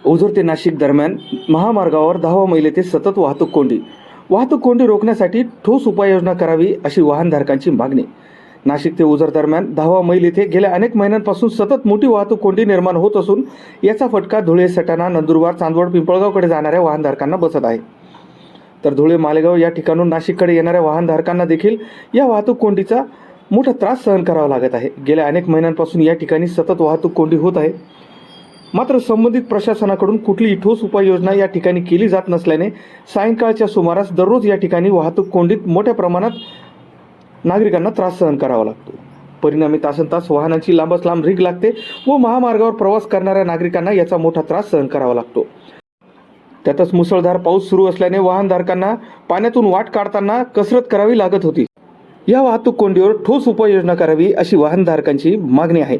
ओझर ते नाशिक दरम्यान महामार्गावर 10वा मैल येथे सतत वाहतूक कोंडी रोखण्यासाठी ठोस उपाययोजना करावी अशी वाहनधारकांची मागणी. नाशिक ते ओझर दरम्यान 10वा मैल येथे गेल्या अनेक महिन्यांपासून सतत मोठी वाहतूक कोंडी निर्माण होत असून याचा फटका धुळे, सटाणा, नंदुरबार, चांदवड, पिंपळगावकडे जाणाऱ्या वाहनधारकांना बसत आहे. तर धुळे, मालेगाव या ठिकाणून नाशिककडे येणाऱ्या वाहनधारकांना देखील या वाहतूक कोंडीचा मोठा त्रास सहन करावा लागत आहे. गेल्या अनेक महिन्यांपासून या ठिकाणी सतत वाहतूक कोंडी होत आहे. मात्र संबंधित प्रशासनाकडून कुठलीही ठोस उपाययोजना या ठिकाणी केली जात नसल्याने सायंकाळच्या सुमारास दररोज या ठिकाणी वाहतूक कोंडीत मोठ्या प्रमाणात नागरिकांना त्रास सहन करावा लागतो. परिणामी तासनतास वाहनांची लांबच लांब रीग लागते व महामार्गावर प्रवास करणाऱ्या नागरिकांना याचा मोठा त्रास सहन करावा लागतो. त्यातच मुसळधार पाऊस सुरू असल्याने वाहनधारकांना पाण्यातून वाट काढताना कसरत करावी लागत होती. या वाहतूक कोंडीवर ठोस उपाययोजना करावी अशी वाहनधारकांची मागणी आहे.